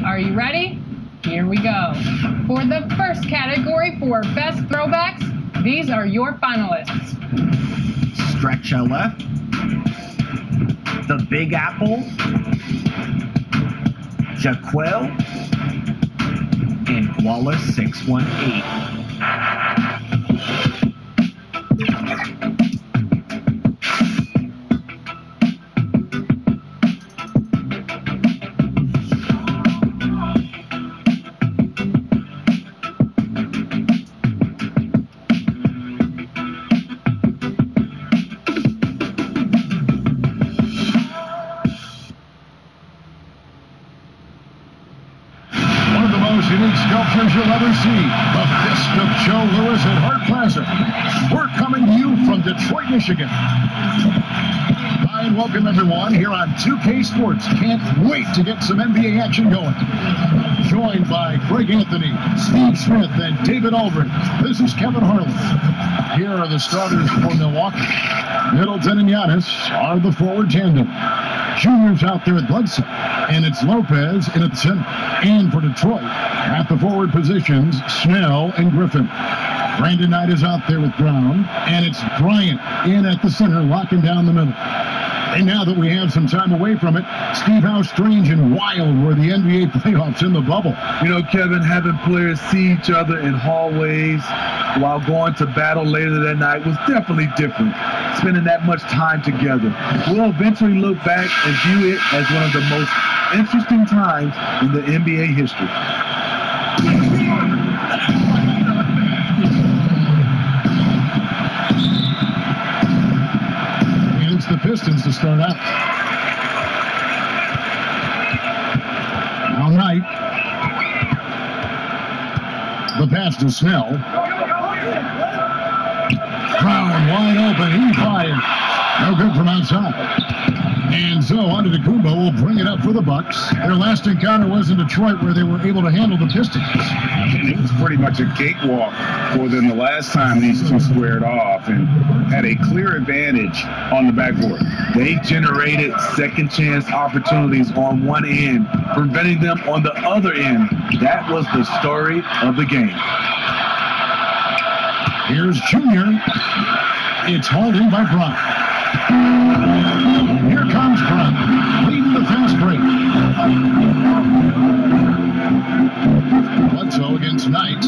Are you ready? Here we go. For the first category for Best Throwbacks, these are your finalists. Stretch LF, The Big Apple, Jaquel, and Koala 618. Unique sculptures you'll ever see. The Fist of Joe Louis at Hart Plaza. We're coming to you from Detroit, Michigan. Hi, and welcome everyone here on 2K Sports. Can't wait to get some NBA action going. Joined by Greg Anthony, Steve Smith, and David Aldridge. This is Kevin Harlan. Here are the starters for Milwaukee. Middleton and Giannis are the forward tandem. Junior's out there at Bledsoe, and it's Lopez in at the center. And for Detroit, at the forward positions, Snell and Griffin. Brandon Knight is out there with Brown, and it's Bryant in at the center, locking down the middle. And now that we have some time away from it, Steve, how strange and wild were the NBA playoffs in the bubble? You know, Kevin, having players see each other in hallways while going to battle later that night was definitely different. Spending that much time together. We'll eventually look back and view it as one of the most interesting times in the NBA history. And it's the Pistons to start out. Now Knight. The pass to Snell. Brown wide open. He fired. No good from outside. And so Antetokounmpo will bring it up for the Bucks. Their last encounter was in Detroit, where they were able to handle the Pistons. It was pretty much a cakewalk for them the last time these two squared off and had a clear advantage on the backboard. They generated second chance opportunities on one end, preventing them on the other end. That was the story of the game. Here's Junior. It's hauled in by Brown. Here comes Brown, leading the fast break. Bledsoe against Knight.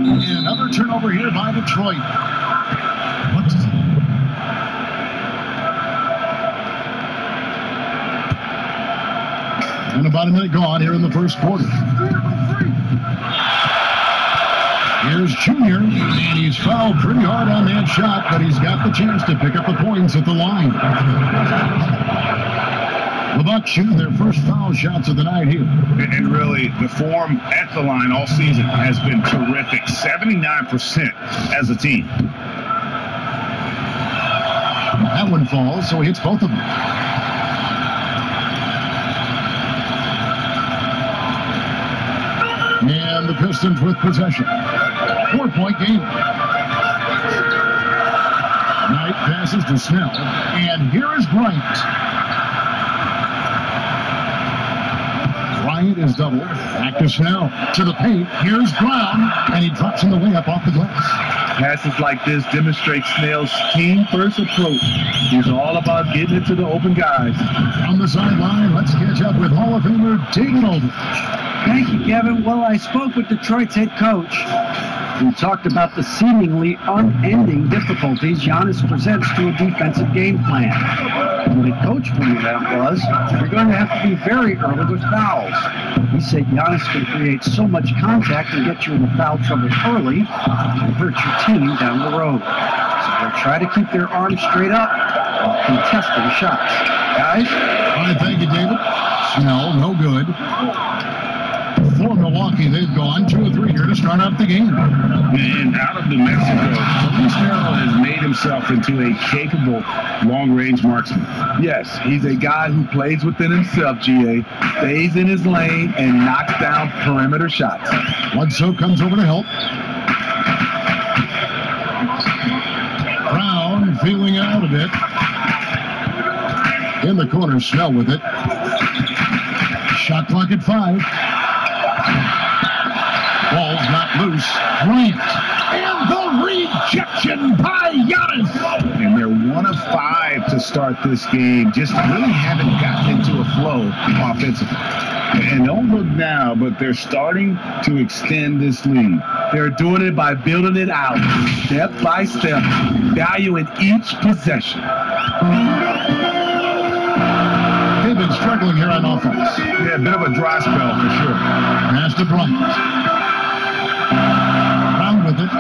And another turnover here by Detroit. And about a minute gone here in the first quarter. Here's Junior, and he's fouled pretty hard on that shot, but he's got the chance to pick up the points at the line. The Bucks shooting their first foul shots of the night here. And really, the form at the line all season has been terrific. 79% as a team. That one falls, so he hits both of them. And the Pistons with possession. 4-point game. Knight passes to Snell. And here is Bryant. Bryant is double. Back to Snell. To the paint. Here's Brown. And he drops in the layup off the glass. Passes like this demonstrate Snell's team-first approach. He's all about getting it to the open guys. On the sideline, let's catch up with Hall of Famer David Aldridge. Thank you, Kevin. Well, I spoke with Detroit's head coach. We talked about the seemingly unending difficulties Giannis presents to a defensive game plan. And the coach pointed out was, you're going to have to be very early with fouls. He said Giannis can create so much contact and get you in foul trouble early and hurt your team down the road. So they'll try to keep their arms straight up while contesting shots. Guys? All right, thank you, David. Snell, no good. For Milwaukee, they've gone 2 of 3 here to start out the game. And out of New Mexico, Felice Melo has made himself into a capable long-range marksman. Yes, he's a guy who plays within himself, GA, stays in his lane, and knocks down perimeter shots. Bledsoe comes over to help. Brown feeling out of it. In the corner, Snell with it. Shot clock at 5. Ball's not loose. Bryant. And the rejection by Giannis. And they're 1 of 5 to start this game. Just really haven't gotten into a flow offensively. And don't look now, but they're starting to extend this lead. They're doing it by building it out, step by step, valuing each possession. They've been struggling here on offense. Yeah, a bit of a dry spell for sure. Pass to Bryant. Brown with it.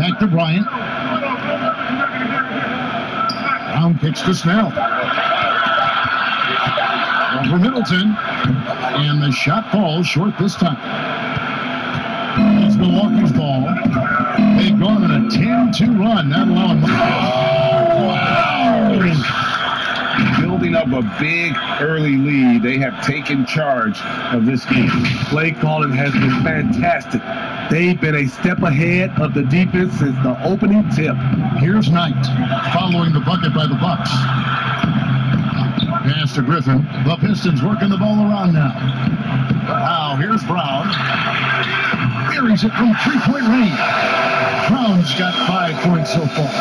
Back to Bryant. Brown kicks to Snell. Over Middleton. And the shot falls short this time. It's Milwaukee's ball. They've gone on a 10-2 run. Not allowing. Building up a big early lead. They have taken charge of this game. Play calling has been fantastic. They've been a step ahead of the defense since the opening tip. Here's Knight following the bucket by the Bucks. Pass to Griffin. The Pistons working the ball around now. Now here's Brown. Buries it from three-point range. Brown's got 5 points so far.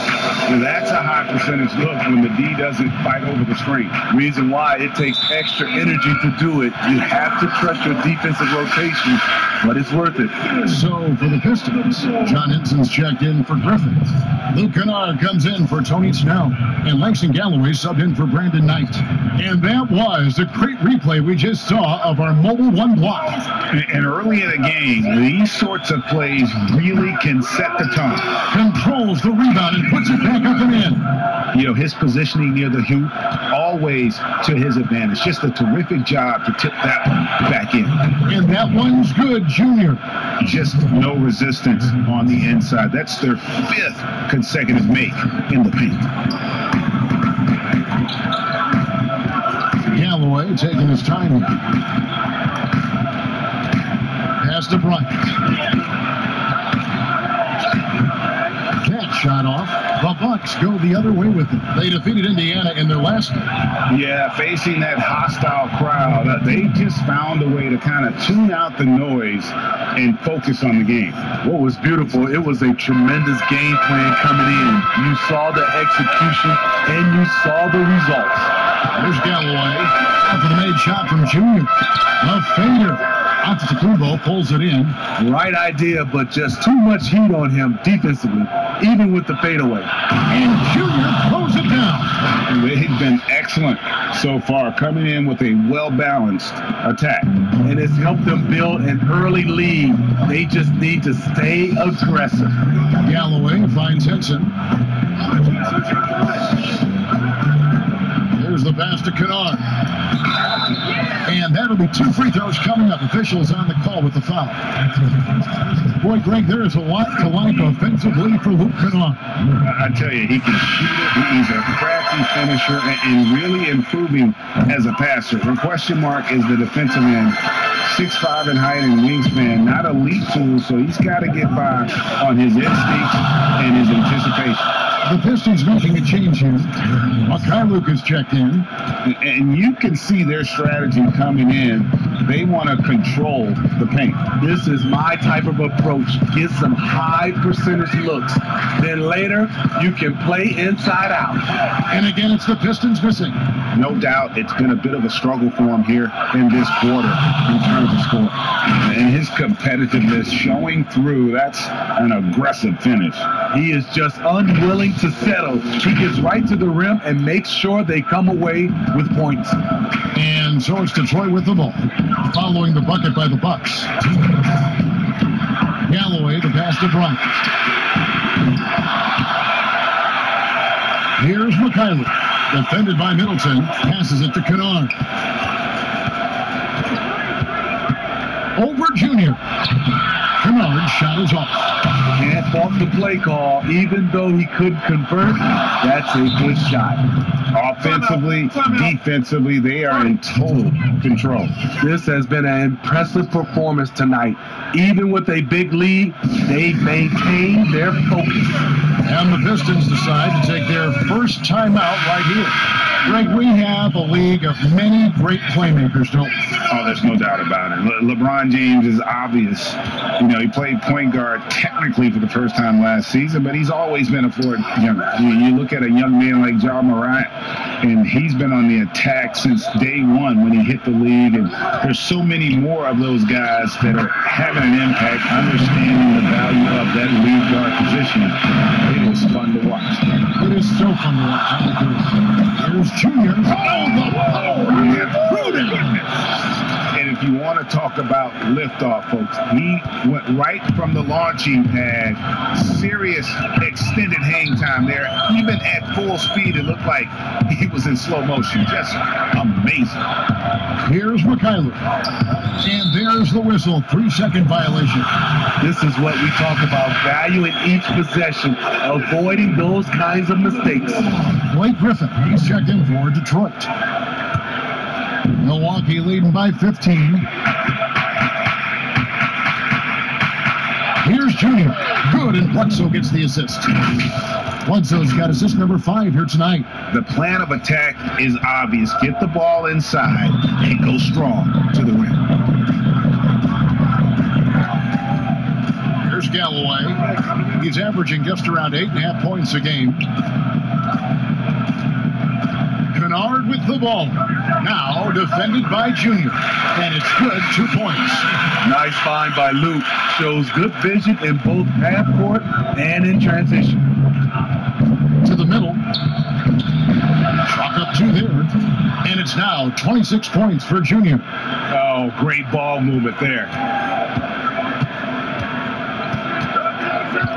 And that's a high percentage look when the D doesn't fight over the screen. Reason why it takes extra energy to do it. You have to trust your defensive rotation, but it's worth it. So for the Pistons, John Henson's checked in for Griffin. Luke Kennard comes in for Tony Snell. And Langston Galloway subbed in for Brandon Knight. And that was the great replay we just saw of our Mobile One block. And early in the game, these sorts of plays really can set the tone. Controls the rebound and puts it back up and in. You know, his positioning near the hoop, always to his advantage. Just a terrific job to tip that one back in. And that one's good, Junior. Just no resistance on the inside. That's their 5th consecutive make in the paint. Galloway taking his time here. Pass to Bryant. That shot off. The Bucks go the other way with it. They defeated Indiana in their last game. Yeah, facing that hostile crowd, they just found a way to kind of tune out the noise and focus on the game. What was beautiful, it was a tremendous game plan coming in. You saw the execution and you saw the results. There's Galloway. After the made shot from Junior. A fader. Antetokounmpo pulls it in. Right idea, but just too much heat on him defensively, even with the fadeaway. And Junior throws it down. They've been excellent so far, coming in with a well-balanced attack. And it's helped them build an early lead. They just need to stay aggressive. Galloway finds Henson. Here's the pass to Kennard. And that'll be 2 free throws coming up. Officials on the call with the foul. Boy, Greg, there is a lot to like offensively for Luke Kennard. I tell you, he can shoot it. He's a crafty finisher and really improving as a passer. The question mark is the defensive end. 6'5" in height and wingspan. Not elite tool, so he's got to get by on his instincts and his anticipation. The Pistons making a change here. Makai Lucas checked in. And you can see their strategy coming in. They want to control the paint. This is my type of approach. Get some high percentage looks. Then later, you can play inside out. And again, it's the Pistons missing. No doubt it's been a bit of a struggle for him here in this quarter in terms of scoring. And his competitiveness showing through. That's an aggressive finish. He is just unwilling to settle. He gets right to the rim and makes sure they come away with points. And so it's Detroit with the ball, following the bucket by the Bucks. Galloway, the pass to Bryant. Here's McKinley, defended by Middleton, passes it to Kennard. Over Junior. Kennard's shot is off. Can't fault the play call. Even though he couldn't convert, that's a good shot. Offensively, defensively, they are in total control. This has been an impressive performance tonight. Even with a big lead, they maintain their focus. And the Pistons decide to take their first timeout right here. Greg, we have a league of many great playmakers, don't we? Oh, there's no doubt about it. LeBron James is obvious. You know, he played point guard technically for the first time last season, but he's always been a floor general. You look at a young man like Ja Morant, and he's been on the attack since day one when he hit the league. And there's so many more of those guys that are having an impact, understanding the value of that lead guard position. It is fun to watch. It is so fun to watch. Here's Junior. Oh, the power and prudence. And if you want to talk about liftoff, folks, he went right from the launching pad. Serious extended hang time there. Even at full speed, it looked like he was in slow motion. Just amazing. Here's Mikhailuk. And there's the whistle. 3-second violation. This is what we talk about, valuing each possession, avoiding those kinds of mistakes. Blake Griffin, he's checked in for Detroit. Milwaukee leading by 15. Here's Junior. Good, and Bledsoe gets the assist. Bledsoe's got assist number 5 here tonight. The plan of attack is obvious. Get the ball inside and go strong to the rim. Here's Galloway. He's averaging just around 8.5 points a game. Kennard with the ball. Now defended by Junior. And it's good, 2 points. Nice find by Luke. Shows good vision in both half court and in transition. To the middle. Chalk up 2 there. And it's now 26 points for Junior. Oh, great ball movement there.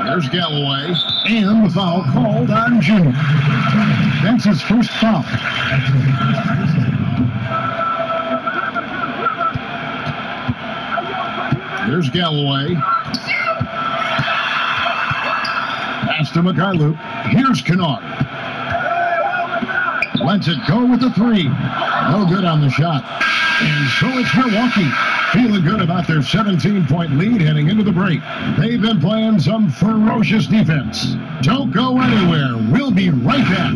There's Galloway. And the foul called on Junior. That's his first foul. There's Galloway. Pass to Mikhailuk. Here's Kennard. Lets it go with the 3. No good on the shot. And so it's Milwaukee. Feeling good about their 17-point lead heading into the break. They've been playing some ferocious defense. Don't go anywhere. We'll be right back.